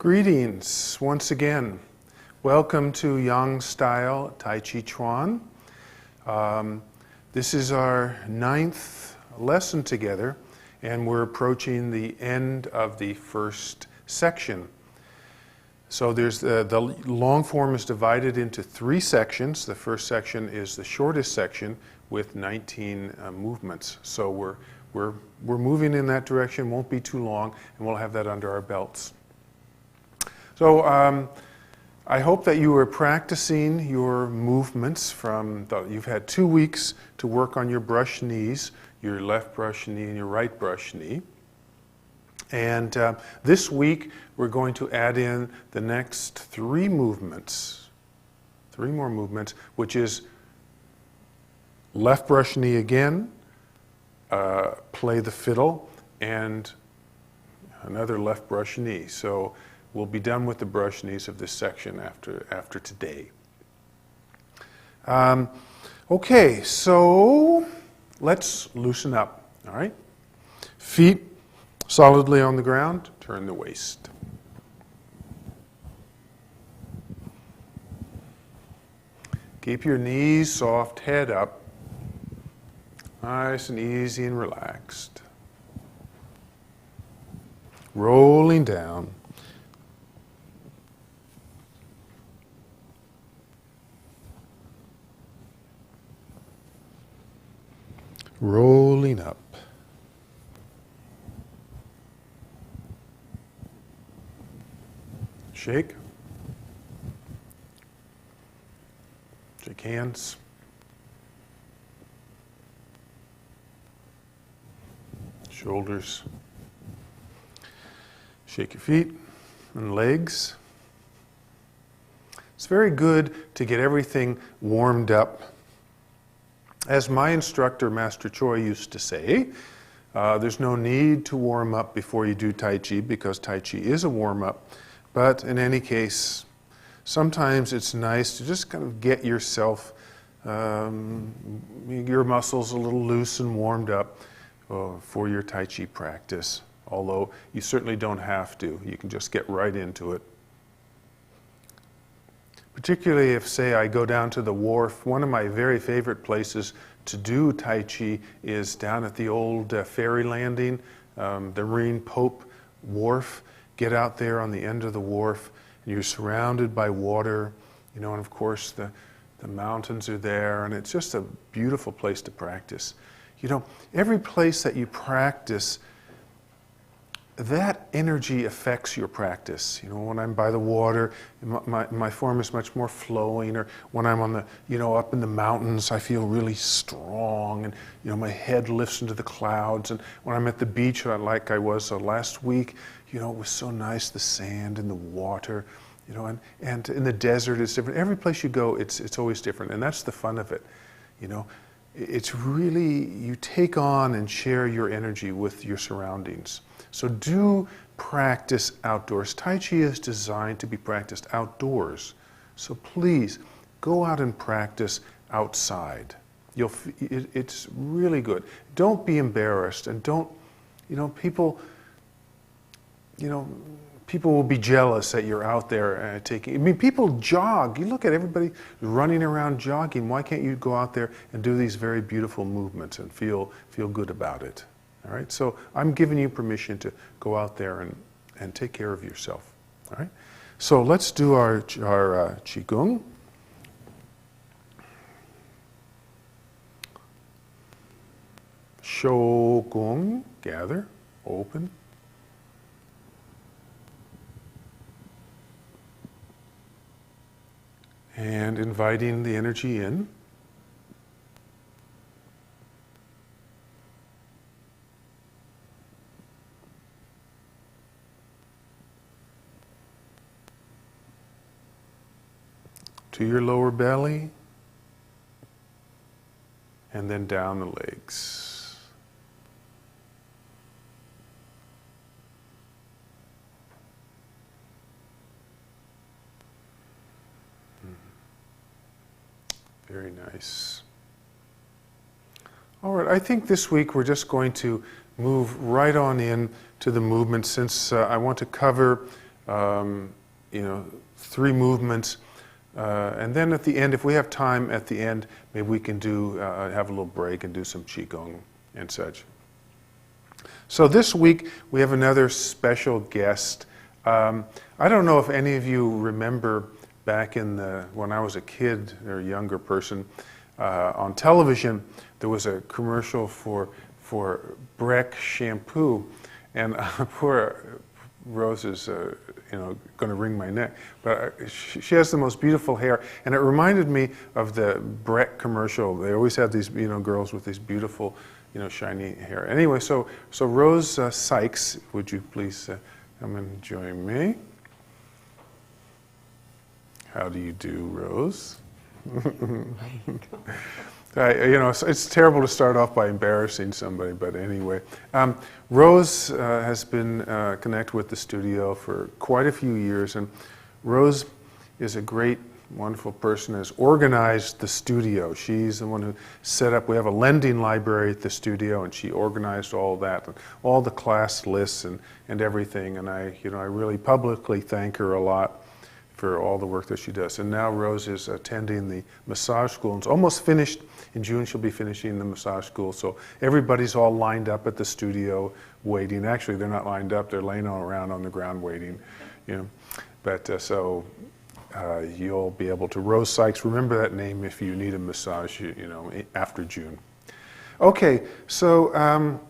Greetings once again. Welcome to Yang Style Tai Chi Chuan. This is our 9th lesson together, and we're approaching the end of the first section. So there's the long form is divided into 3 sections. The first section is the shortest section with 19 movements. So we're moving in that direction. Won't be too long, and we'll have that under our belts. So I hope that you are practicing your movements you've had 2 weeks to work on your brush knees, your left brush knee and your right brush knee. And this week we're going to add in the next 3 movements, 3 more movements, which is left brush knee again, play the fiddle, and another left brush knee. So we'll be done with the brush knees of this section after today. Okay, so let's loosen up, all right? Feet solidly on the ground, turn the waist. Keep your knees soft, head up, nice and easy and relaxed. Rolling down. Rolling up. Shake. Shake hands. Shoulders. Shake your feet and legs. It's very good to get everything warmed up. As my instructor, Master Choi, used to say, there's no need to warm up before you do Tai Chi because Tai Chi is a warm-up. But in any case, sometimes it's nice to just kind of get yourself, your muscles a little loose and warmed up for your Tai Chi practice. Although you certainly don't have to. You can just get right into it. Particularly if, say, I go down to the wharf. One of my very favorite places to do Tai Chi is down at the old ferry landing, the Marine Pope Wharf. Get out there on the end of the wharf, and you're surrounded by water, and of course the mountains are there, and it's just a beautiful place to practice. Every place that you practice, that energy affects your practice. When I'm by the water, my form is much more flowing, or when I'm on the, up in the mountains, I feel really strong, and, my head lifts into the clouds. And when I'm at the beach, like I was last week, it was so nice, the sand and the water, and in the desert it's different. Every place you go, it's always different, and that's the fun of it. It's really, you take on and share your energy with your surroundings. So do practice outdoors. Tai Chi is designed to be practiced outdoors. So please, go out and practice outside. It's really good. Don't be embarrassed, and don't, people will be jealous that you're out there taking. People jog. You look at everybody running around jogging. Why can't you go out there and do these very beautiful movements and feel good about it? All right. So I'm giving you permission to go out there and take care of yourself. All right. So let's do our Qigong. Shou Gong, gather, open. And inviting the energy in. To your lower belly, and then down the legs. Very nice. All right, I think this week we're just going to move right on in to the movement, since I want to cover you know, 3 movements. And then at the end, if we have time at the end, maybe we can do, have a little break and do some Qigong and such. So this week, we have another special guest. I don't know if any of you remember back in when I was a kid or a younger person, on television, there was a commercial for Breck shampoo, and poor Rose is, you know, going to wring my neck, but she has the most beautiful hair, and it reminded me of the Breck commercial. They always had these, you know, girls with these beautiful, you know, shiny hair. Anyway, so Rose Sykes, would you please come and join me? How do you do, Rose? You know, it's terrible to start off by embarrassing somebody, but anyway. Rose has been connected with the studio for quite a few years, and Rose is a great, wonderful person, has organized the studio. She's the one who set up, we have a lending library at the studio, and she organized all that, all the class lists and everything, and I really publicly thank her a lot for all the work that she does. And now Rose is attending the massage school. It's almost finished. In June she'll be finishing the massage school. So everybody's all lined up at the studio waiting. Actually, they're not lined up. They're laying around on the ground waiting. You know. But so you'll be able to, Rose Sykes, remember that name if you need a massage, you know, after June. Okay, so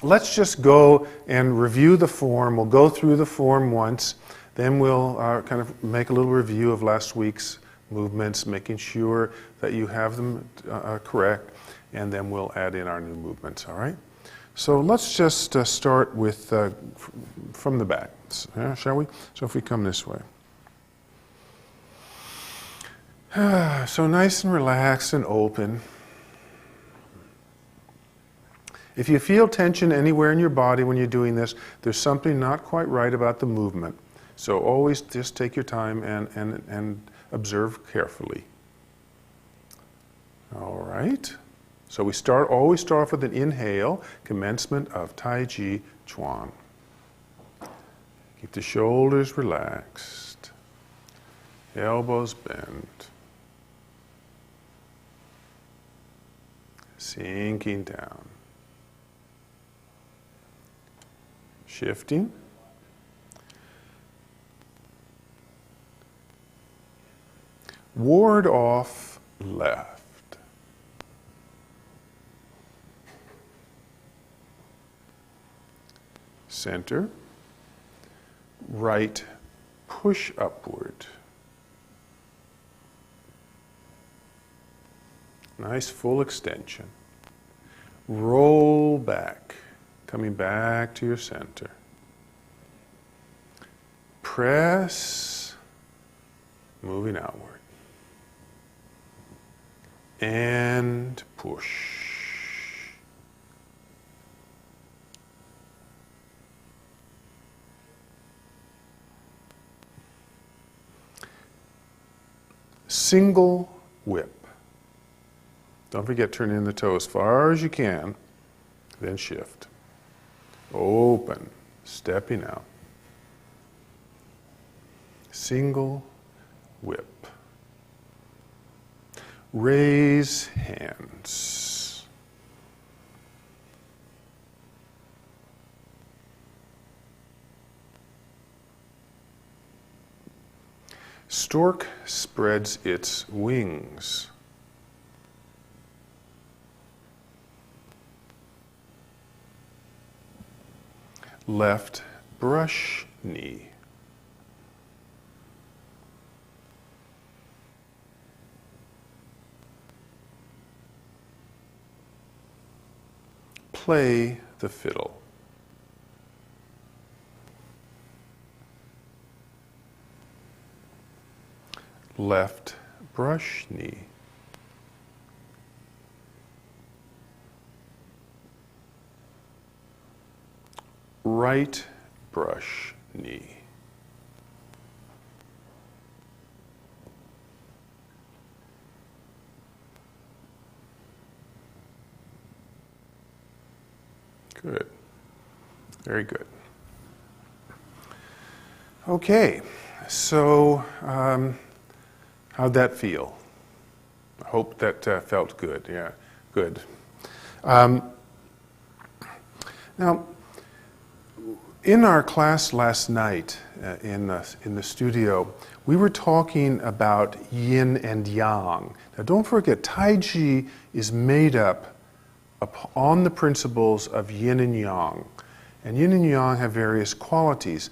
let's just go and review the form. We'll go through the form once. Then we'll kind of make a little review of last week's movements, making sure that you have them correct, and then we'll add in our new movements, all right? So let's just start with from the back, shall we? So if we come this way. So nice and relaxed and open. If you feel tension anywhere in your body when you're doing this, there's something not quite right about the movement. So always just take your time and observe carefully. All right. So we always start off with an inhale, commencement of Tai Chi Chuan. Keep the shoulders relaxed, elbows bent, sinking down, shifting. Ward off left. Center. Right, push upward. Nice full extension. Roll back, coming back to your center. Press, moving outward. And push. Single whip. Don't forget, turn in the toe as far as you can, then shift. Open, stepping out. Single whip. Raise hands. Stork spreads its wings. Left brush knee. Play the fiddle. Left brush knee. Right brush knee. Good. Very good. Okay, so how'd that feel? I hope that felt good. Yeah, good. Now, in our class last night in the studio, we were talking about yin and yang. Now, don't forget, Tai Chi is made up on the principles of yin and yang. And yin and yang have various qualities.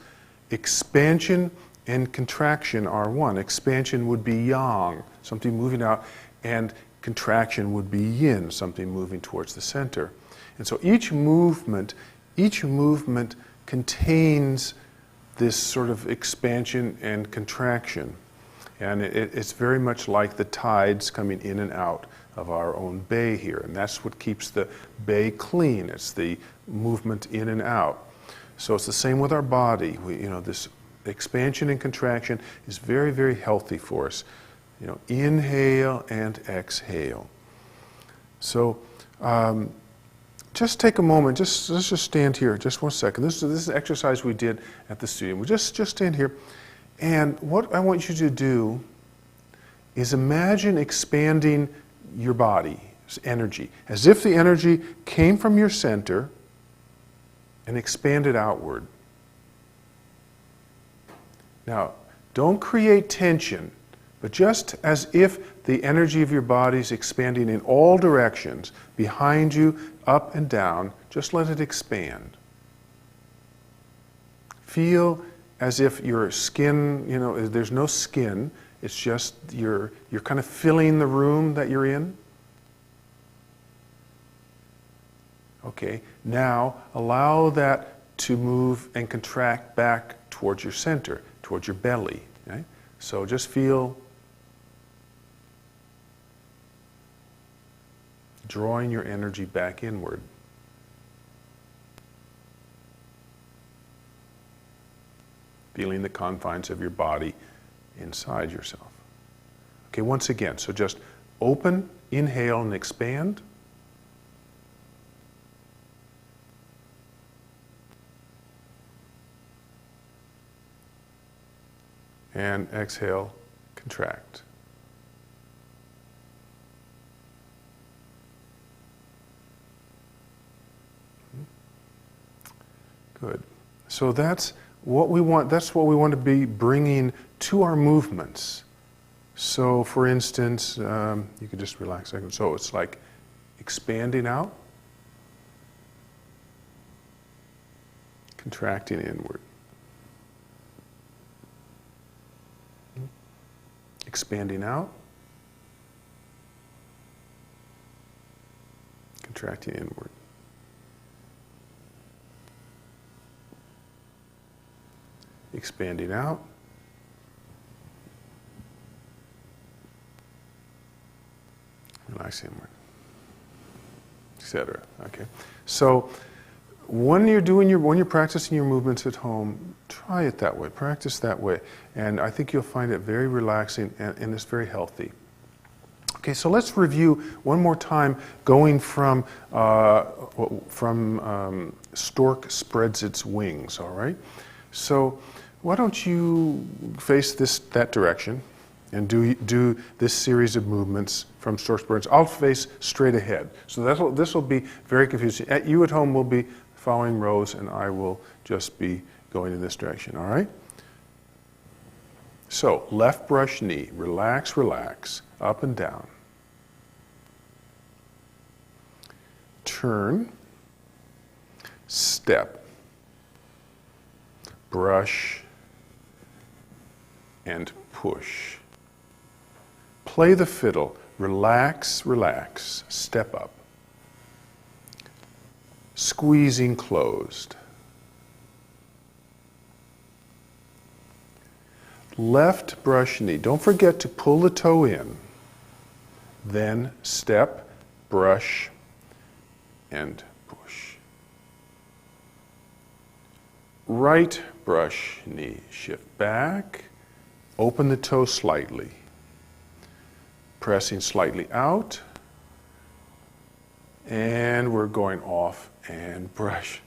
Expansion and contraction are one. Expansion would be yang, something moving out, and contraction would be yin, something moving towards the center. And so each movement contains this sort of expansion and contraction. And it's very much like the tides coming in and out of our own bay here. And that's what keeps the bay clean. It's the movement in and out. So it's the same with our body. This expansion and contraction is very, very healthy for us. Inhale and exhale. So just take a moment. Let's just stand here just 1 second. This is an exercise we did at the studio. We just stand here. And what I want you to do is imagine expanding your body's energy, as if the energy came from your center and expanded outward. Now, don't create tension, but just as if the energy of your body is expanding in all directions, behind you, up and down, just let it expand. Feel as if your skin, there's no skin, it's just you're kind of filling the room that you're in. Okay, now allow that to move and contract back towards your center, towards your belly. Okay? So just feel drawing your energy back inward. Feeling the confines of your body inside yourself. Okay, once again, so just open, inhale and expand. And exhale, contract. Good. So that's what we want. That's what we want to be bringing to our movements. So, for instance, you could just relax a second. So it's like expanding out, contracting inward. Expanding out, contracting inward. Expanding out, relaxing inward, etc. Okay. So when you're practicing your movements at home, try it that way. Practice that way, and I think you'll find it very relaxing and it's very healthy. Okay, so let's review one more time, going from stork spreads its wings. All right. So why don't you face that direction and do this series of movements from stork spreads. I'll face straight ahead. So this will be very confusing. You at home will be following Rose, and I will just be going in this direction, all right? So, left brush knee, relax, relax, up and down. Turn, step, brush, and push. Play the fiddle, relax, relax, step up. Squeezing closed. Left brush knee. Don't forget to pull the toe in. Then step, brush, and push. Right brush knee. Shift back. Open the toe slightly. Pressing slightly out. And we're going off and brush.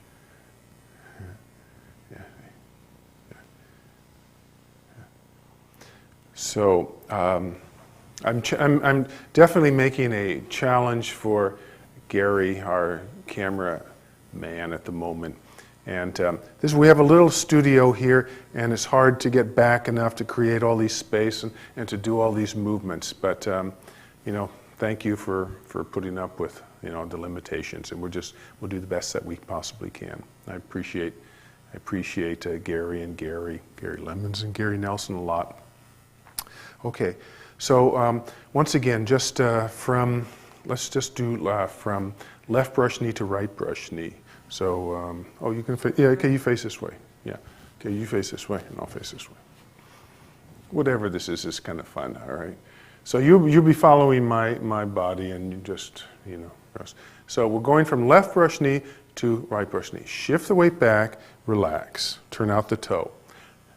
So I'm definitely making a challenge for Gary, our camera man at the moment. And we have a little studio here, and it's hard to get back enough to create all these space and to do all these movements. But you know, thank you for putting up with, you know, the limitations, and we'll do the best that we possibly can. I appreciate Gary Lemons and Gary Nelson a lot. Okay, so once again, just let's just do from left brush knee to right brush knee. So, oh, you can, yeah, okay, you face this way. Yeah, okay, you face this way, and I'll face this way. Whatever this is kind of fun, all right? So you'll be following my body, and you just, you know, press. So we're going from left brush knee to right brush knee. Shift the weight back, relax, turn out the toe.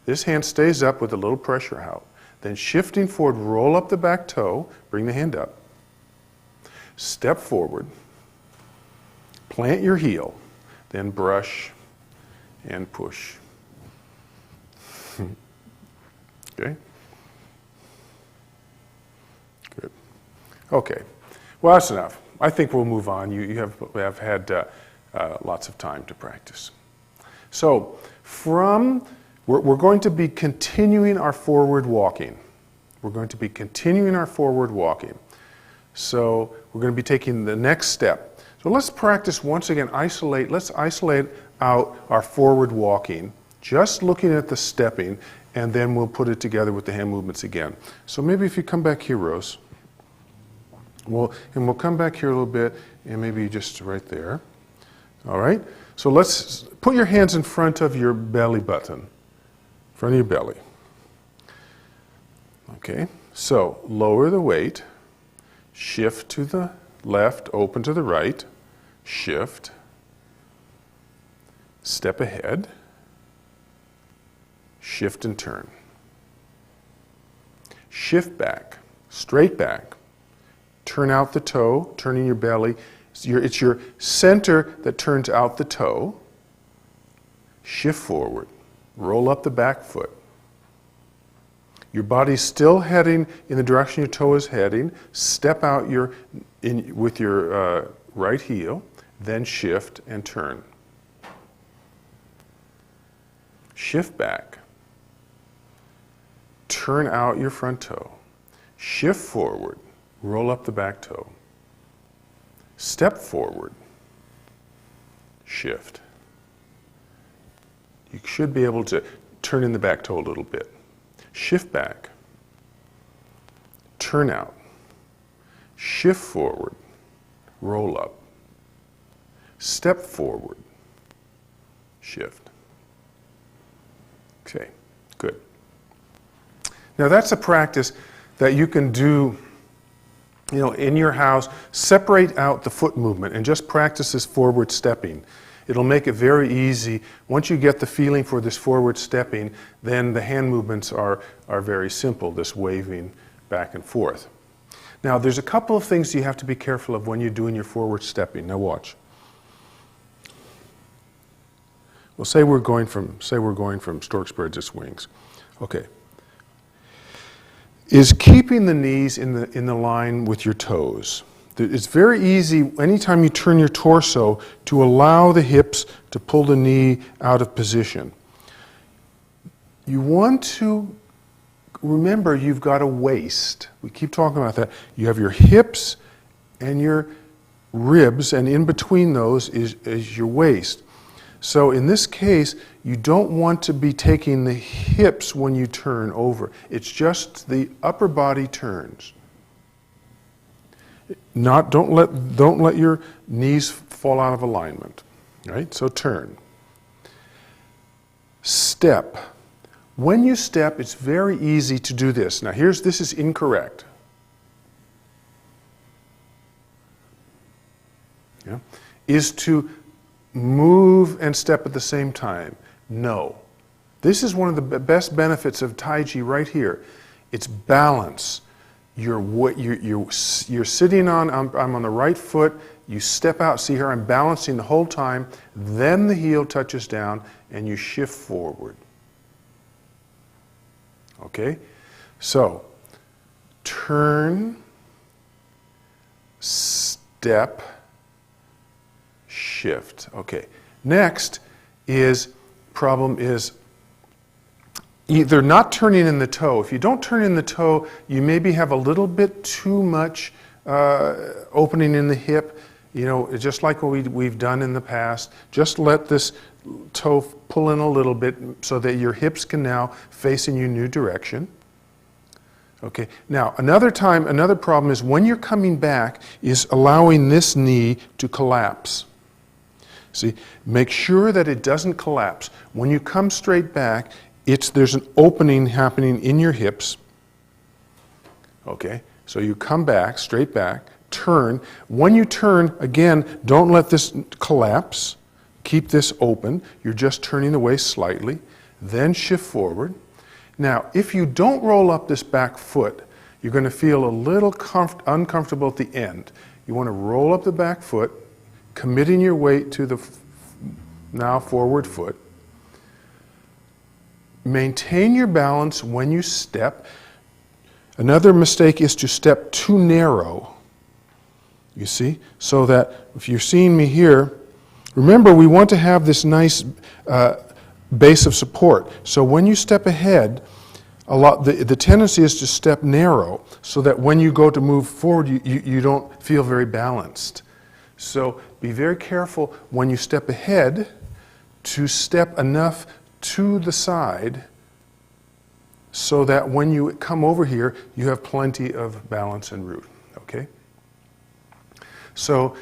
This hand stays up with a little pressure out. Then shifting forward, roll up the back toe, bring the hand up. Step forward, plant your heel, then brush and push. Okay? Good. Okay. Well, that's enough. I think we'll move on. You have had lots of time to practice. So, we're going to be continuing our forward walking. We're going to be continuing our forward walking. So, we're going to be taking the next step. So let's practice once again, let's isolate out our forward walking, just looking at the stepping, and then we'll put it together with the hand movements again. So maybe if you come back here, Rose. We'll come back here a little bit, and maybe just right there. All right? So let's put your hands in front of your belly button, in front of your belly. Okay? So lower the weight, shift to the left, open to the right, shift, step ahead, shift and turn. Shift back, straight back, turn out the toe, turning your belly. It's your center that turns out the toe. Shift forward, roll up the back foot. Your body's still heading in the direction your toe is heading. Step out with your right heel, then shift and turn. Shift back. Turn out your front toe. Shift forward. Roll up the back toe. Step forward. Shift. You should be able to turn in the back toe a little bit. Shift back. Turn out. Shift forward. Roll up. Step forward. Shift. Okay, good. Now that's a practice that you can do, you know, in your house. Separate out the foot movement and just practice this forward stepping. It'll make it very easy. Once you get the feeling for this forward stepping, then the hand movements are very simple, this waving back and forth. Now there's a couple of things you have to be careful of when you're doing your forward stepping. Now watch. Well, say we're going from stork spreads its wings. Okay. Is keeping the knees in the line with your toes. It's very easy anytime you turn your torso to allow the hips to pull the knee out of position. You want to remember you've got a waist. We keep talking about that. You have your hips and your ribs, and in between those is your waist. So in this case, you don't want to be taking the hips when you turn over. It's just the upper body turns. Don't let your knees fall out of alignment. Right? So turn. Step. When you step, it's very easy to do this. Now this is incorrect. Yeah? Is to move and step at the same time. No. This is one of the best benefits of Tai Chi right here. It's balance. You're sitting on, I'm on the right foot, you step out, see here, I'm balancing the whole time, then the heel touches down and you shift forward. Okay? So, turn, step, shift. Okay. Next problem is either not turning in the toe. If you don't turn in the toe, you maybe have a little bit too much opening in the hip. You know, just like what we've done in the past. Just let this toe pull in a little bit so that your hips can now face in your new direction. Okay. Now, another problem is when you're coming back is allowing this knee to collapse. See, make sure that it doesn't collapse. When you come straight back, there's an opening happening in your hips. Okay, so you come back, straight back, turn. When you turn, again, don't let this collapse. Keep this open. You're just turning the waist slightly. Then shift forward. Now, if you don't roll up this back foot, you're going to feel a little uncomfortable at the end. You want to roll up the back foot, committing your weight to the now forward foot. Maintain your balance when you step. Another mistake is to step too narrow, you see, so that if you're seeing me here, remember we want to have this nice base of support. So when you step ahead, the tendency is to step narrow so that when you go to move forward, you don't feel very balanced. So be very careful when you step ahead to step enough to the side so that when you come over here, you have plenty of balance and root, okay? So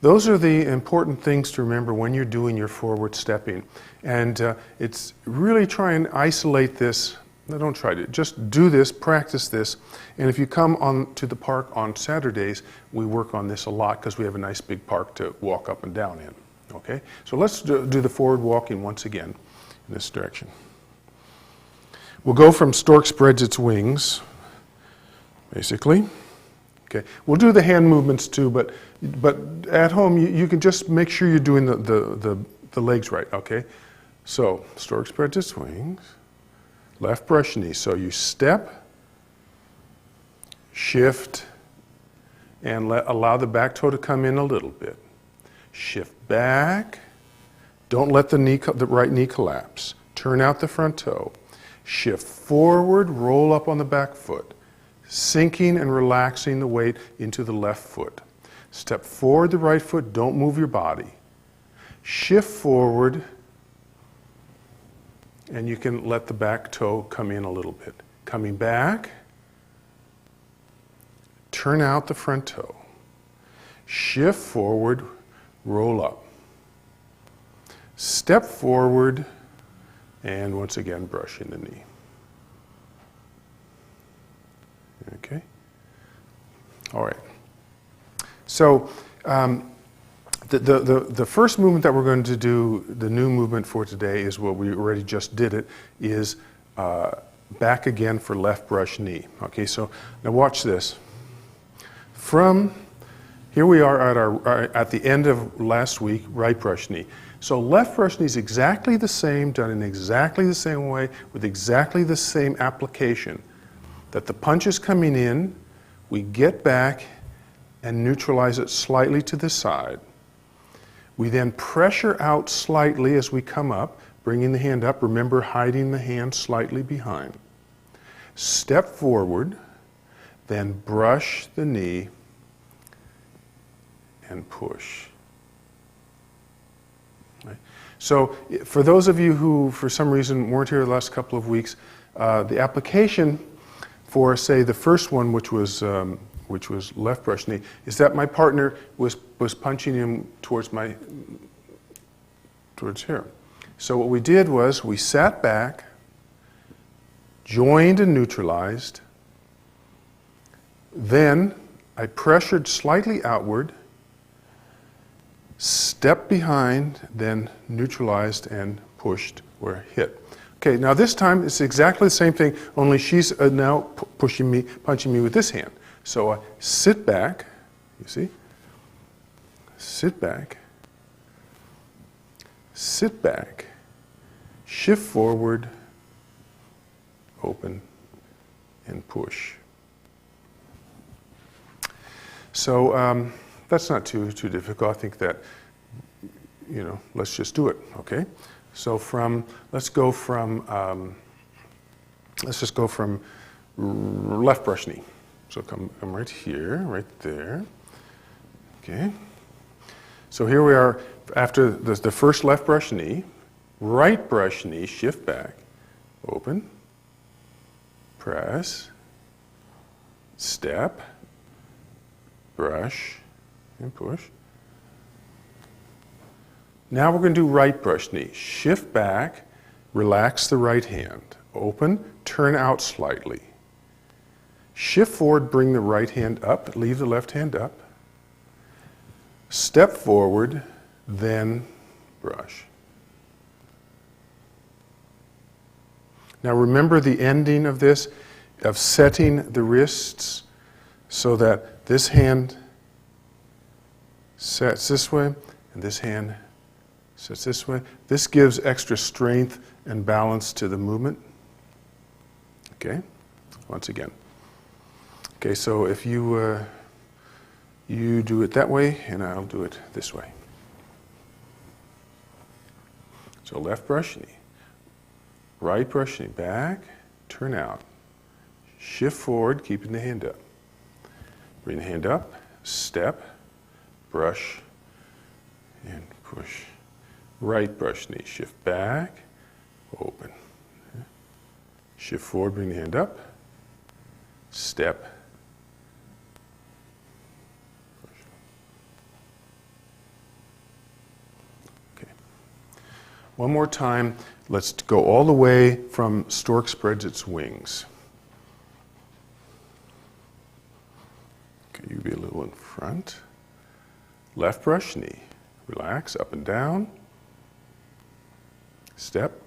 those are the important things to remember when you're doing your forward stepping. And it's really try and isolate this. No, don't try to. Just do this, practice this. And if you come to the park on Saturdays, we work on this a lot because we have a nice big park to walk up and down in. Okay? So let's do the forward walking once again in this direction. We'll go from stork spreads its wings, basically. Okay. We'll do the hand movements too, but at home you can just make sure you're doing the legs right. Okay. So stork spreads its wings, left brush knee. So you step, shift, and allow the back toe to come in a little bit. Shift back. Don't let the right knee collapse. Turn out the front toe. Shift forward, roll up on the back foot, sinking and relaxing the weight into the left foot. Step forward the right foot, don't move your body. Shift forward, and you can let the back toe come in a little bit. Coming back, turn out the front toe. Shift forward, roll up. Step forward, and once again, brush in the knee. Okay? All right. So the first movement that we're going to do, the new movement for today is what we already just did it, is back again for left brush knee. Okay, so now watch this. From here we are at the end of last week, right brush knee. So left brush knee is exactly the same, done in exactly the same way, with exactly the same application. That the punch is coming in, we get back and neutralize it slightly to the side. We then pressure out slightly as we come up, bringing the hand up. Remember, hiding the hand slightly behind. Step forward, then brush the knee and push. Right. So for those of you who, for some reason, weren't here the last couple of weeks, the application for, say, the first one, which was left brush knee, is that my partner was punching him towards here. So what we did was we sat back, joined and neutralized. Then I pressured slightly outward, stepped behind, then neutralized and pushed or hit. Okay, now this time it's exactly the same thing, only she's now punching me with this hand. So I sit back, you see, sit back, shift forward, open, and push. So that's not too difficult. I think that, let's just do it, okay? So let's just go from left brush knee. So come right here, right there. Okay. So here we are after the first left brush knee, right brush knee, shift back, open, press, step, brush, and push. Now we're going to do right brush knee. Shift back, relax the right hand. Open, turn out slightly. Shift forward, bring the right hand up, leave the left hand up. Step forward, then brush. Now remember the ending of this, of setting the wrists so that this hand sets this way and this hand sets this way. This gives extra strength and balance to the movement. Okay, once again. Okay, so if you do it that way, and I'll do it this way. So left brush knee, right brush knee, back, turn out, shift forward, keeping the hand up. Bring the hand up, step, brush, and push. Right brush knee, shift back, open. Shift forward, bring the hand up, step, push. Okay. One more time, let's go all the way from stork spreads its wings. Okay, you be a little in front. Left brush knee, relax, up and down, step,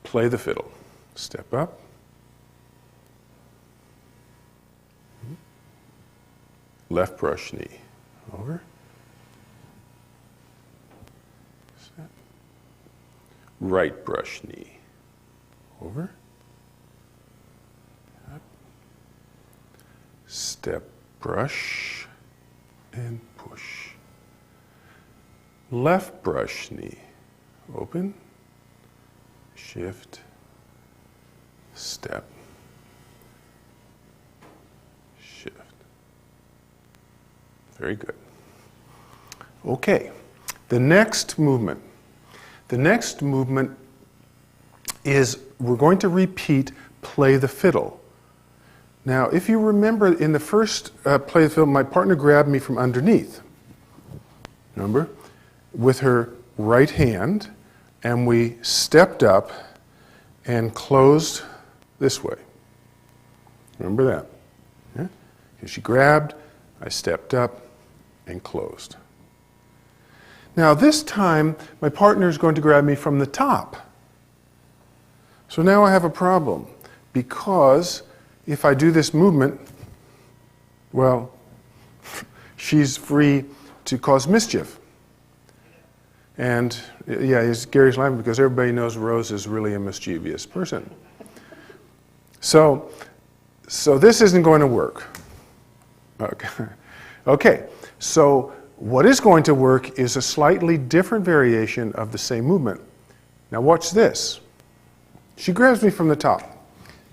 play the fiddle. Step up. Left brush knee. Over. Step. Right brush knee. Over. Up. Step, brush, and push. Left brush knee. Open. Shift, step, shift. Very good. Okay, the next movement. The next movement is we're going to repeat play the fiddle. Now, if you remember in the first play the fiddle, my partner grabbed me from underneath. Remember? With her right hand. And we stepped up and closed this way. Remember that? Yeah? She grabbed, I stepped up and closed. Now this time, my partner is going to grab me from the top. So now I have a problem because if I do this movement, well, she's free to cause mischief. And yeah, Gary's laughing because everybody knows Rose is really a mischievous person. So this isn't going to work. Okay, so what is going to work is a slightly different variation of the same movement. Now watch this. She grabs me from the top.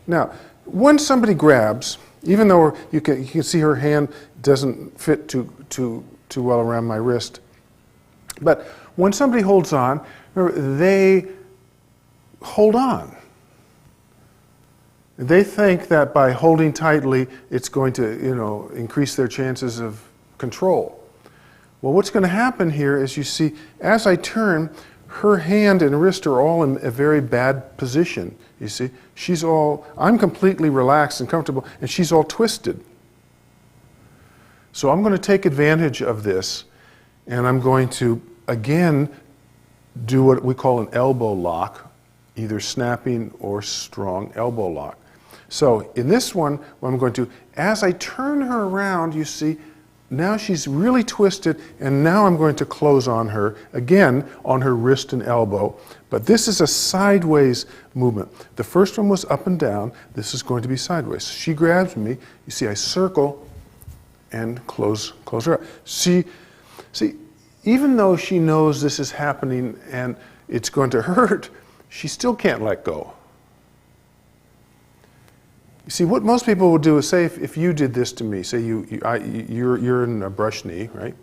Now, when somebody grabs, even though you can see her hand doesn't fit too well around my wrist, but when somebody holds on, remember, they hold on. They think that by holding tightly, it's going to, increase their chances of control. Well, what's going to happen here is you see, as I turn, her hand and wrist are all in a very bad position. You see, I'm completely relaxed and comfortable, and she's all twisted. So I'm going to take advantage of this, and I'm going to again, do what we call an elbow lock, either snapping or strong elbow lock. So in this one, what I'm going to, as I turn her around, you see, now she's really twisted, and now I'm going to close on her, again, on her wrist and elbow. But this is a sideways movement. The first one was up and down. This is going to be sideways. She grabs me. You see, I circle and close her up. See, even though she knows this is happening and it's going to hurt, she still can't let go. You see, what most people would do is say, if you did this to me, say you're in a brush knee, right?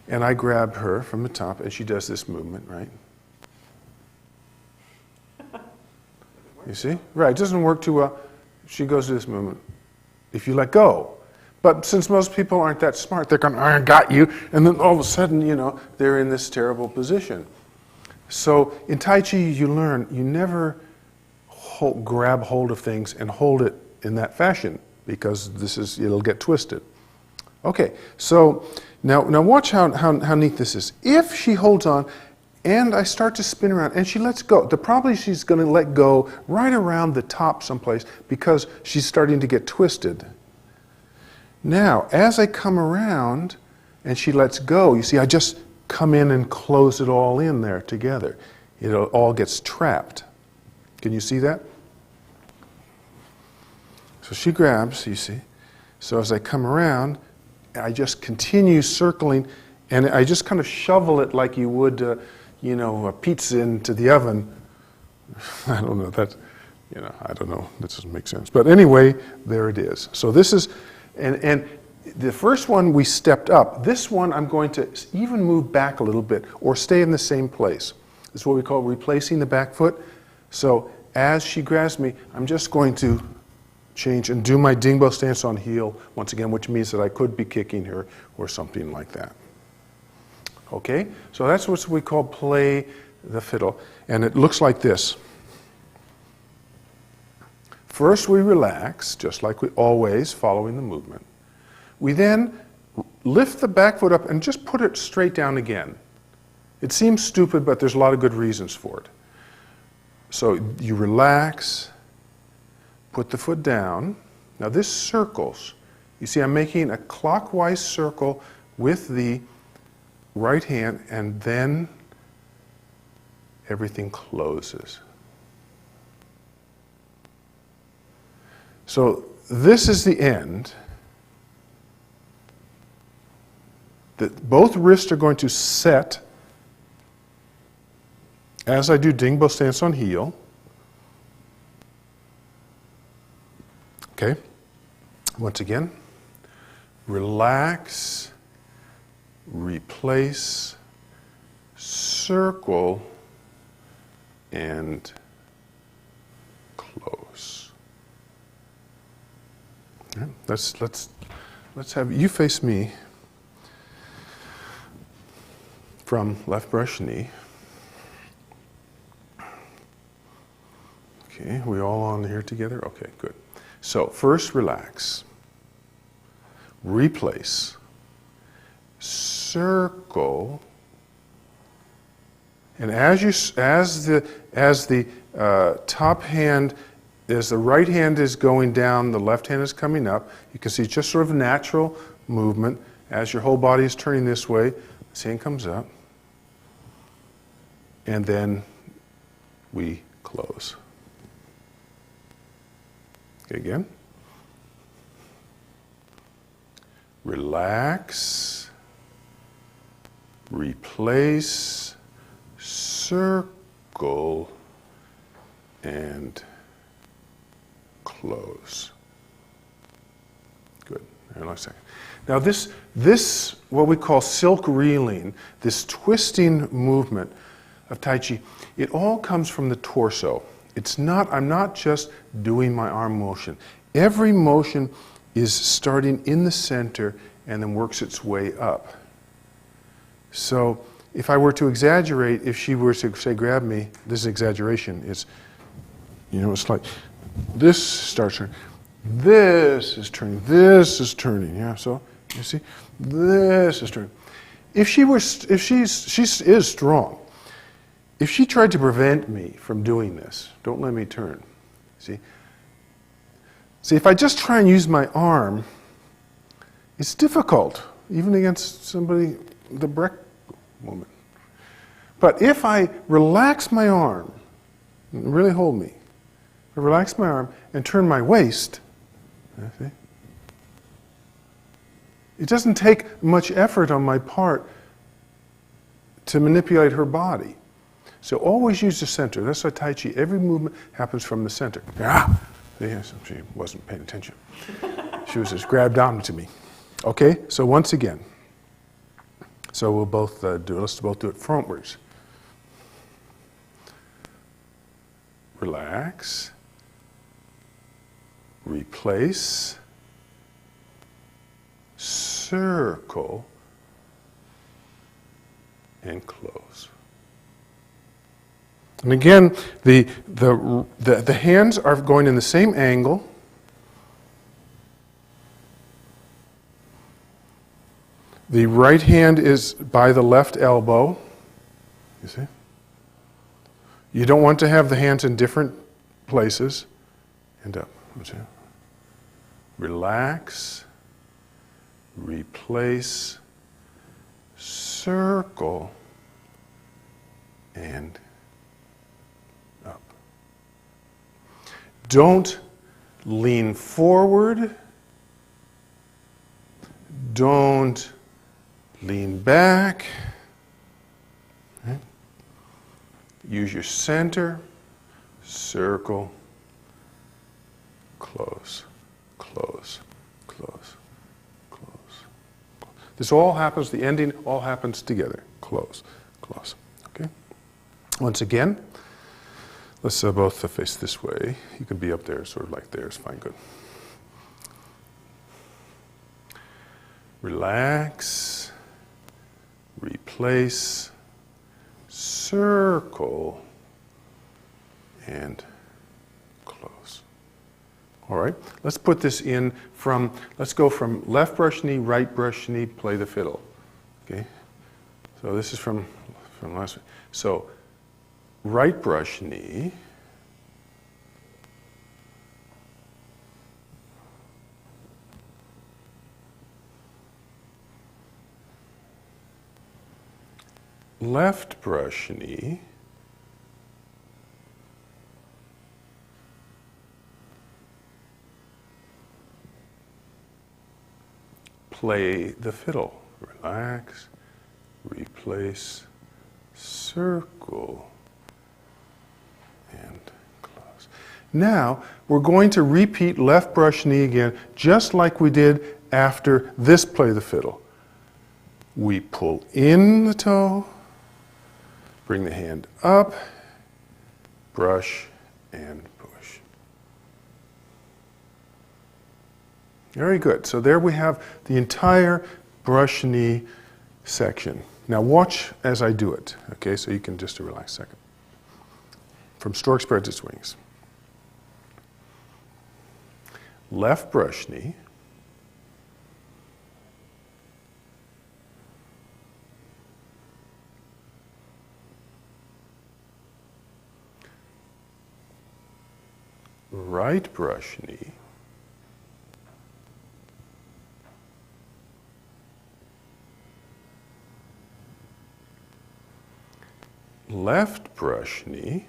And I grab her from the top, and she does this movement, right? You see? Right, it doesn't work too well. She goes to this movement. If you let go. But since most people aren't that smart, they're going, I got you, and then all of a sudden, you know, they're in this terrible position. So in Tai Chi, you learn, you never grab hold of things and hold it in that fashion, because it'll get twisted. Okay, so now watch how neat this is. If she holds on, and I start to spin around, and she lets go, probably she's going to let go right around the top someplace, because she's starting to get twisted. Now, as I come around, and she lets go, you see, I just come in and close it all in there together. It all gets trapped. Can you see that? So she grabs, you see. So as I come around, I just continue circling, and I just kind of shovel it like you would, a pizza into the oven. I don't know, I don't know, that doesn't make sense. But anyway, there it is. So this is, and the first one we stepped up. This one I'm going to even move back a little bit or stay in the same place. This is what we call replacing the back foot. So as she grabs me, I'm just going to change and do my dingbo stance on heel once again, which means that I could be kicking her or something like that. Okay, so that's what we call play the fiddle, and it looks like this. First we relax, just like we always, following the movement. We then lift the back foot up and just put it straight down again. It seems stupid, but there's a lot of good reasons for it. So you relax, put the foot down. Now this circles. You see, I'm making a clockwise circle with the right hand, and then everything closes. So this is the end. That both wrists are going to set as I do dingbo stance on heel. Okay, once again, relax, replace, circle, and close. Okay, let's have you face me from left brush knee. Okay, we all on here together? Okay, good. So first relax, replace, circle, and as the top hand, as the right hand is going down, the left hand is coming up. You can see just sort of natural movement as your whole body is turning this way. This hand comes up, and then we close. Okay, again. Relax, replace, circle, and close. Good. Hang on a second. Now this what we call silk reeling, this twisting movement of Tai Chi, it all comes from the torso. I'm not just doing my arm motion. Every motion is starting in the center and then works its way up. So if I were to exaggerate, if she were to say, grab me, this is exaggeration, it's like this starts turning, this is turning, yeah, so you see, this is turning. If she is strong. If she tried to prevent me from doing this, don't let me turn, see? See, if I just try and use my arm, It's difficult, even against somebody, the Breck woman. But if I relax my arm, really hold me, I relax my arm and turn my waist, see? It doesn't take much effort on my part to manipulate her body. So always use the center. That's why Tai Chi, every movement happens from the center. Ah! She wasn't paying attention. She was just grabbed onto me. Okay, so once again. So we'll both let's both do it frontwards. Relax. Replace. Circle. And close. And again, the hands are going in the same angle. The right hand is by the left elbow. You see? You don't want to have the hands in different places. And up. Relax. Replace. Circle. And up. Don't lean forward. Don't lean back. Okay. Use your center. Circle. Close. Close. Close. Close. This all happens, the ending all happens together. Close. Close. Okay? Once again, let's both face this way. You can be up there, sort of like there. It's fine, good. Relax. Replace. Circle. And close. All right, let's put this in from, let's go from left brush knee, right brush knee, play the fiddle. Okay? So this is from last week. So right brush knee. Left brush knee. Play the fiddle. Relax, replace, circle, and close. Now, we're going to repeat left brush knee again, just like we did after this play the fiddle. We pull in the toe, bring the hand up, brush, and push. Very good. So there we have the entire brush knee section. Now watch as I do it. Okay, so you can just relax a second. From stork spread to swings. Left brush knee. Right brush knee. Left brush knee.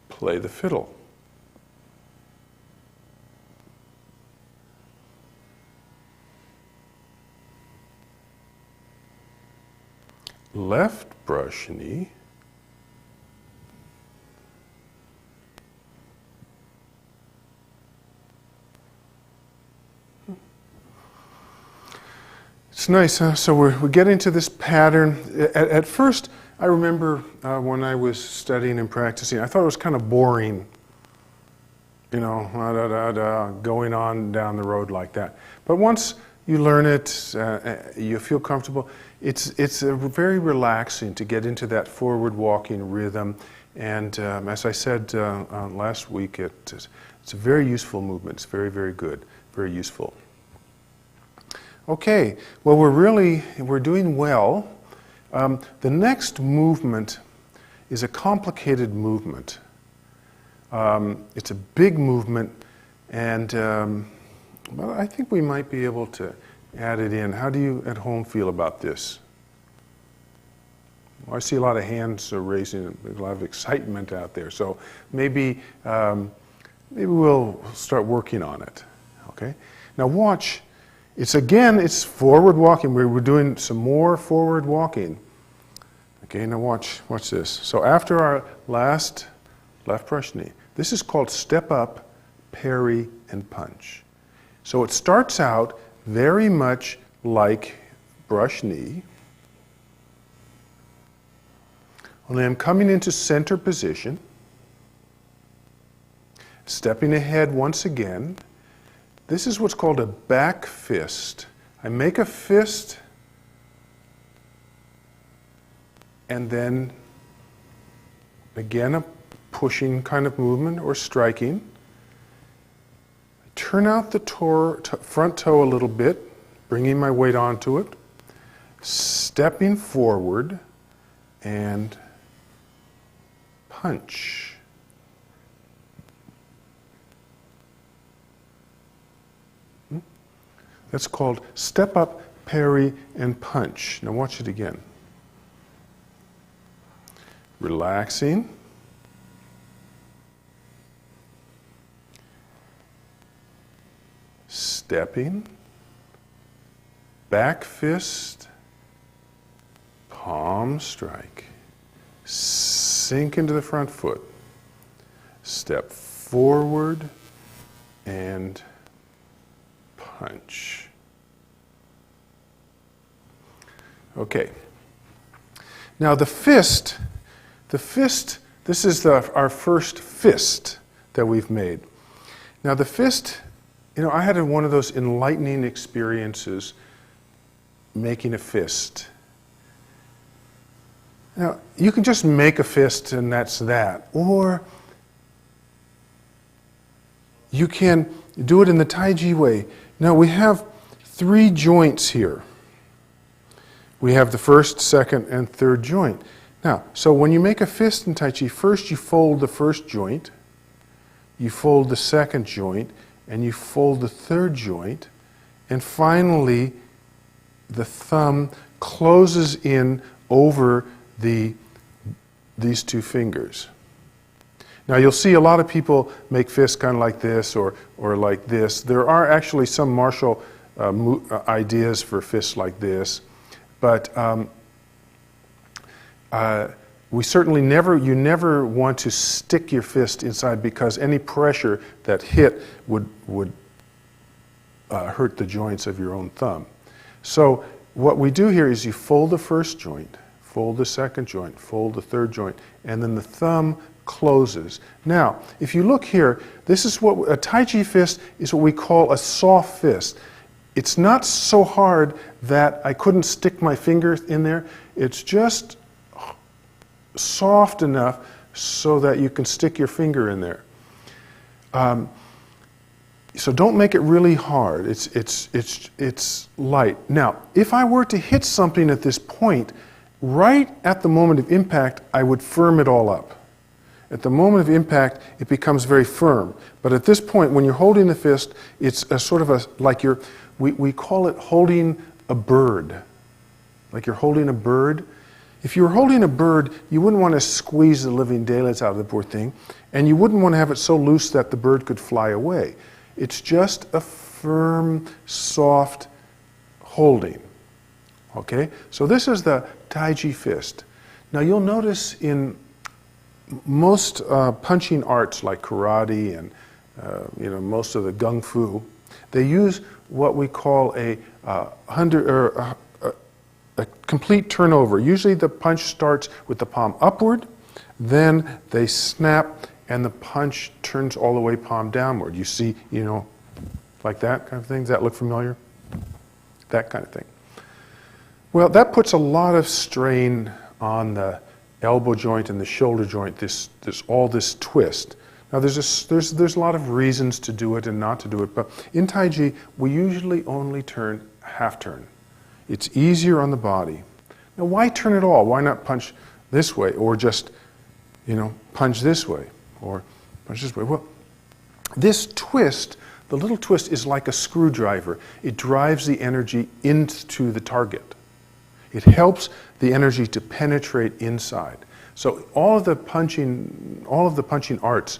Play the fiddle. Left brush knee. It's nice, huh? So we get into this pattern. At first, I remember when I was studying and practicing, I thought it was kind of boring, you know, going on down the road like that. But once you learn it, you feel comfortable. It's very relaxing to get into that forward walking rhythm. And as I said last week, it's a very useful movement. It's very, very good, very useful. Okay, well, we're doing well. The next movement is a complicated movement. It's a big movement, and well, I think we might be able to add it in. How do you at home feel about this? Well, I see a lot of hands raising, a lot of excitement out there. So maybe we'll start working on it. Okay. Now watch. It's forward walking. We're doing some more forward walking. Okay. Now watch this. So after our last left brush knee, this is called step up, parry, and punch. So it starts out very much like brush knee. Only I'm coming into center position, stepping ahead once again. This is what's called a back fist. I make a fist and then again a pushing kind of movement or striking. Turn out the front toe a little bit, bringing my weight onto it, stepping forward, and punch. That's called step up, parry, and punch. Now watch it again. Relaxing. Stepping, back fist, palm strike, sink into the front foot, step forward, and punch. Okay. Now the fist, this is our first fist that we've made. Now the fist, you know, I had one of those enlightening experiences making a fist. Now, you can just make a fist and that's that. Or you can do it in the Tai Chi way. Now, we have 3 joints here. We have the first, second, and third joint. Now, so when you make a fist in Tai Chi, first you fold the first joint, you fold the second joint, and you fold the third joint, and finally the thumb closes in over these 2 fingers. Now you'll see a lot of people make fists kind of like this or like this. There are actually some martial ideas for fists like this, but we certainly you never want to stick your fist inside, because any pressure that hit would hurt the joints of your own thumb. So what we do here is you fold the first joint, fold the second joint, fold the third joint, and then the thumb closes. Now, if you look here, this is what a Tai Chi fist is, what we call a soft fist. It's not so hard that I couldn't stick my finger in there. It's just soft enough so that you can stick your finger in there. So don't make it really hard. It's light. Now, if I were to hit something at this point, right at the moment of impact, I would firm it all up. At the moment of impact, it becomes very firm. But at this point, when you're holding the fist, it's a sort of we call it holding a bird. Like you're holding a bird. If you were holding a bird, you wouldn't want to squeeze the living daylights out of the poor thing, and you wouldn't want to have it so loose that the bird could fly away. It's just a firm, soft holding. Okay? So this is the Tai Chi fist. Now you'll notice in most punching arts like karate and most of the Gung Fu, they use what we call a complete turnover. Usually the punch starts with the palm upward, then they snap, and the punch turns all the way palm downward. You see, like that kind of thing. Does that look familiar? That kind of thing. Well, that puts a lot of strain on the elbow joint and the shoulder joint, all this twist. Now there's a lot of reasons to do it and not to do it, but in Tai Chi, we usually only turn half turn. It's easier on the body. Now why turn it all? Why not punch this way or just punch this way or punch this way. Well, this twist, the little twist, is like a screwdriver. It drives the energy into the target. It helps the energy to penetrate inside. So all of the punching arts,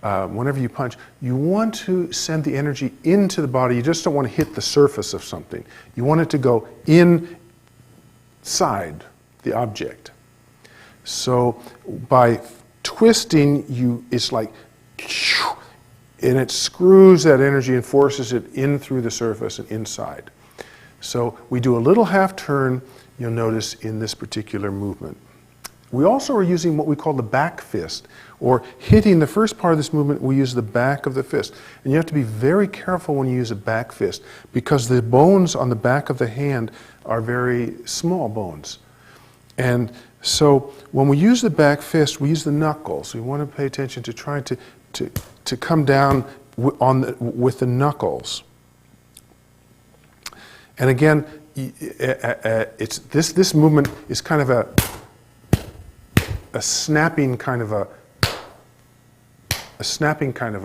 whenever you punch, you want to send the energy into the body. You just don't want to hit the surface of something. You want it to go inside the object. So by twisting, it's like, and it screws that energy and forces it in through the surface and inside. So we do a little half turn, you'll notice, in this particular movement. We also are using what we call the back fist, or hitting the first part of this movement, we use the back of the fist. And you have to be very careful when you use a back fist, because the bones on the back of the hand are very small bones. And so when we use the back fist, we use the knuckles. We want to pay attention to trying to come down with the knuckles. And again, this movement is kind of a snapping kind of a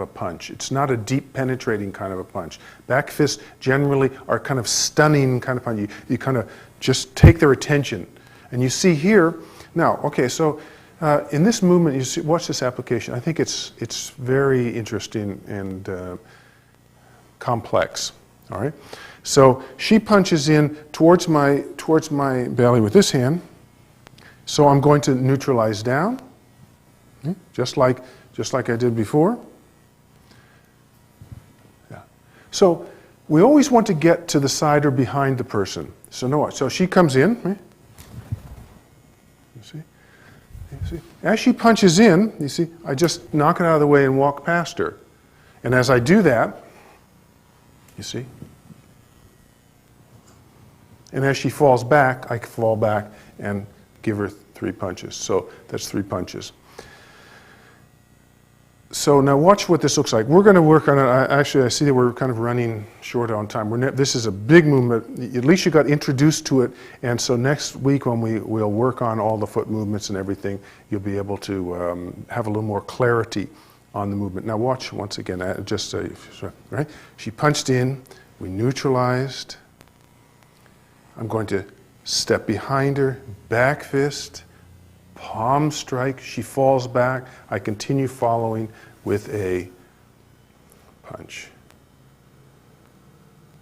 punch. It's not a deep penetrating kind of a punch. Back fists generally are kind of stunning kind of punch. You kind of just take their attention. And you see here, now, okay, so in this movement, you see, watch this application. I think it's very interesting and complex, all right? So she punches in towards my belly with this hand. So I'm going to neutralize down, just like I did before. Yeah. So we always want to get to the side or behind the person. So she comes in. Right? You see? As she punches in, you see, I just knock it out of the way and walk past her. And as I do that, you see, and as she falls back, I fall back and give her 3 punches. So that's 3 punches. So now watch what this looks like. We're going to work on it. Actually, I see that we're kind of running short on time. This is a big movement. At least you got introduced to it. And so next week when we'll work on all the foot movements and everything, you'll be able to have a little more clarity on the movement. Now watch once again. Right? She punched in. We neutralized. I'm going to step behind her, back fist, palm strike. She falls back. I continue following with a punch.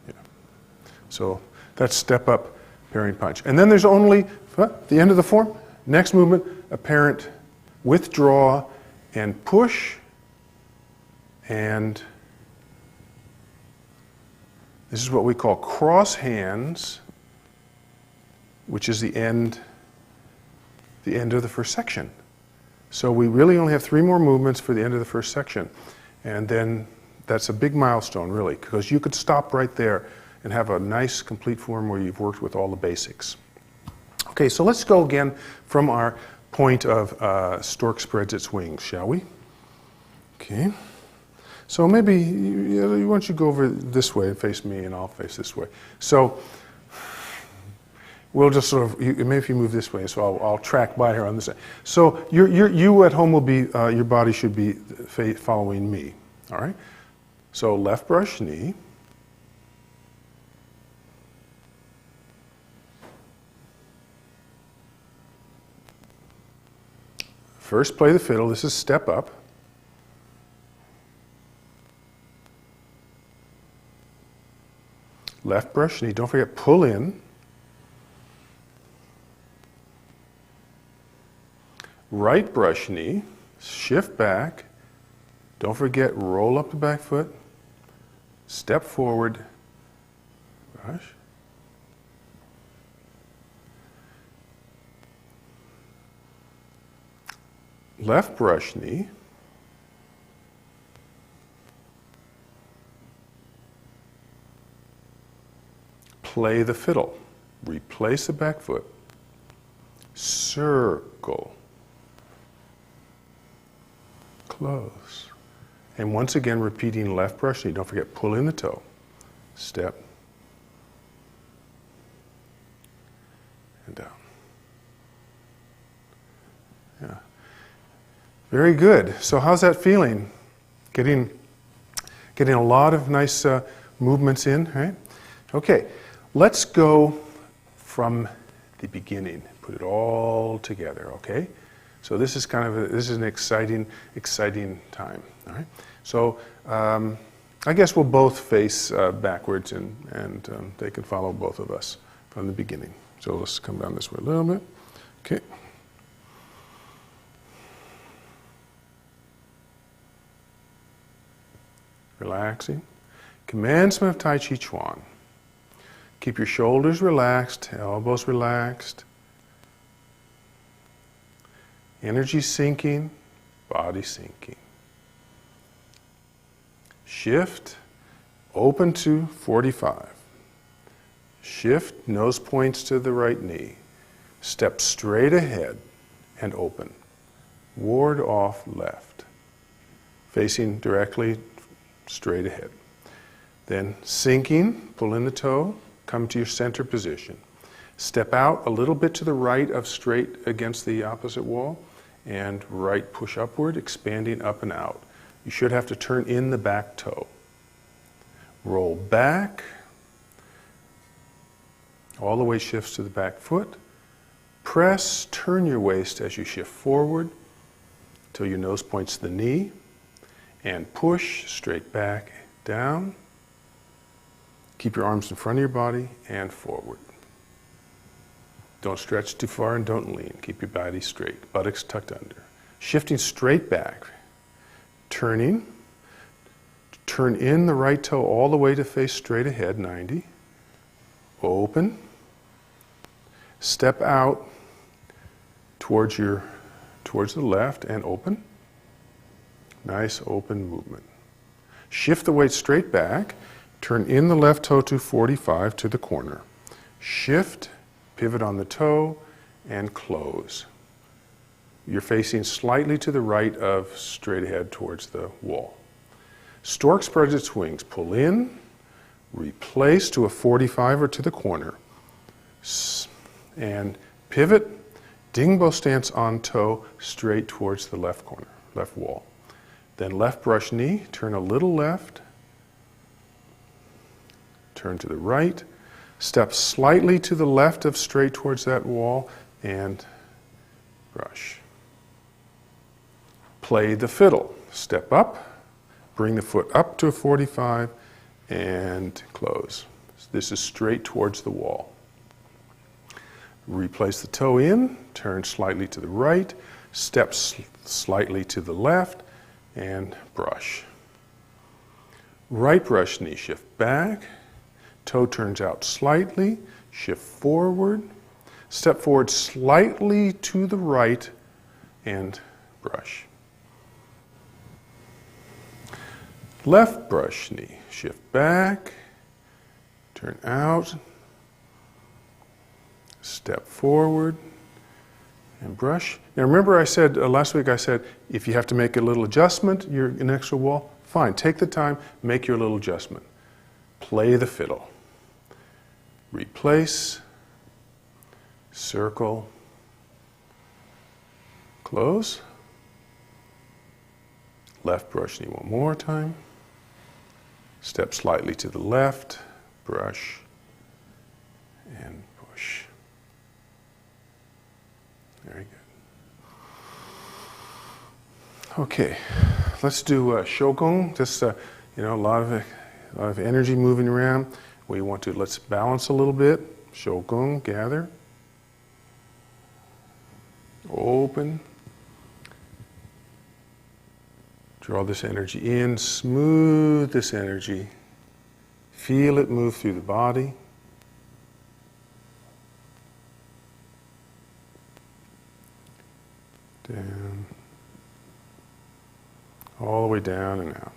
Yeah. So that's step up, parrying punch. And then there's only, the end of the form, next movement, apparent withdraw and push, and this is what we call cross hands, which is the end of the first section. So we really only have 3 more movements for the end of the first section. And then that's a big milestone, really, because you could stop right there and have a nice, complete form where you've worked with all the basics. Okay, so let's go again from our point of stork spreads its wings, shall we? Okay. So maybe, why don't you go over this way and face me, and I'll face this way. So we'll just sort of, maybe if you move this way, so I'll track by her on this side. So you at home will be, your body should be following me, all right? So left brush knee. First play the fiddle, this is step up. Left brush knee, don't forget pull in. Right brush knee, shift back, don't forget roll up the back foot, step forward, brush. Left brush knee, play the fiddle, replace the back foot, circle, close. And once again, repeating left brush knee. Don't forget, pull in the toe. Step. And down. Yeah. Very good. So how's that feeling? Getting a lot of nice movements in, right? Okay, let's go from the beginning. Put it all together, okay? So this is this is an exciting time, all right? So I guess we'll both face backwards and they can follow both of us from the beginning. So let's come down this way a little bit. Okay. Relaxing. Commencement of Tai Chi Chuan. Keep your shoulders relaxed, elbows relaxed. Energy sinking, body sinking. Shift, open to 45. Shift, nose points to the right knee. Step straight ahead and open. Ward off left. Facing directly straight ahead. Then sinking, pull in the toe, come to your center position. Step out a little bit to the right of straight against the opposite wall, and right push upward, expanding up and out. You should have to turn in the back toe. Roll back, all the way shifts to the back foot. Press, turn your waist as you shift forward till your nose points to the knee, and push straight back, down. Keep your arms in front of your body and forward. Don't stretch too far and don't lean. Keep your body straight, buttocks tucked under. Shifting straight back, turning. Turn in the right toe all the way to face straight ahead, 90. Open. Step out towards the left and open. Nice open movement. Shift the weight straight back. Turn in the left toe to 45 to the corner. Shift, pivot on the toe, and close. You're facing slightly to the right of straight ahead towards the wall. Stork spreads its wings. Pull in, replace to a 45 or to the corner. And pivot, dingbo stance on toe, straight towards the left corner, left wall. Then left brush knee, turn a little left, turn to the right, step slightly to the left of straight towards that wall, and brush. Play the fiddle. Step up, bring the foot up to a 45, and close. This is straight towards the wall. Replace the toe in, turn slightly to the right, step slightly to the left, and brush. Right brush knee, shift back, toe turns out slightly, shift forward, step forward slightly to the right, and brush. Left brush knee, shift back, turn out, step forward, and brush. Now remember I said, last week I said, if you have to make a little adjustment, you're in an extra wall, fine, take the time, make your little adjustment. Play the fiddle. Replace, circle, close. Left brush knee one more time. Step slightly to the left, brush, and push. Very good. Okay, let's do Gong. Just a lot of energy moving around. Let's balance a little bit. Gong, gather. Open. Draw this energy in, smooth this energy. Feel it move through the body. Down. All the way down and out.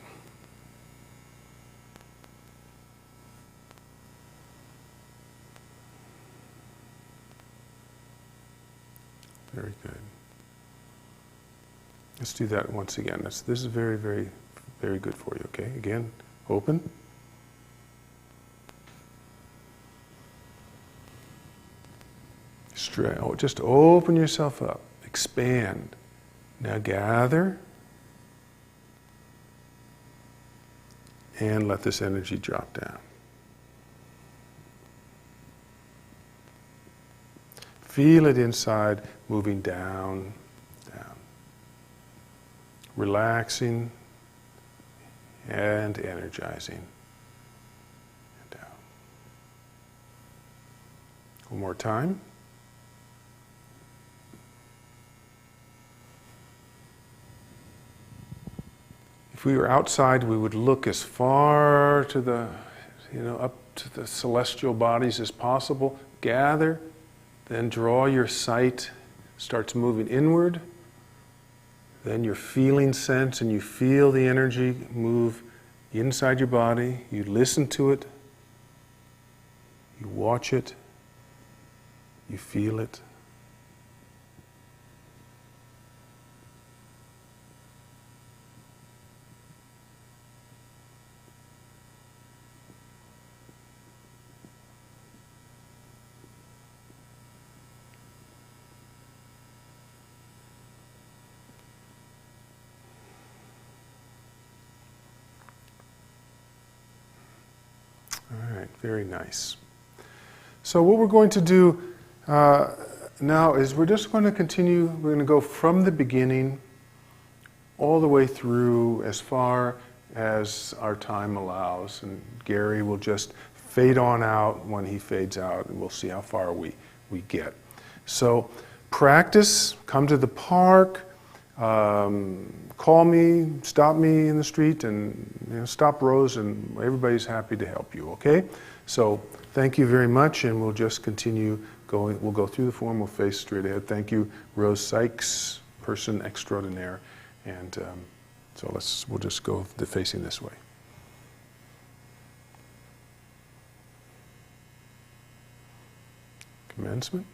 Very good. Let's do that once again. This is very, very, very good for you, okay? Again, open. Just open yourself up. Expand. Now gather and let this energy drop down. Feel it inside, moving down, down. Relaxing and energizing. And down. One more time. If we were outside, we would look as far to the, up to the celestial bodies as possible. Gather, then draw your sight, starts moving inward. Then your feeling sense, and you feel the energy move inside your body. You listen to it. You watch it. You feel it. All right, very nice. So what we're going to do now is we're just going to continue, we're going to go from the beginning all the way through as far as our time allows. And Gary will just fade on out when he fades out, and we'll see how far we get. So practice, come to the park, call me, stop me in the street, and stop Rose, and everybody's happy to help you, okay? So thank you very much, and we'll just continue going. We'll go through the form, we'll face straight ahead. Thank you, Rose Sykes, person extraordinaire. And so we'll just go facing this way. Commencement.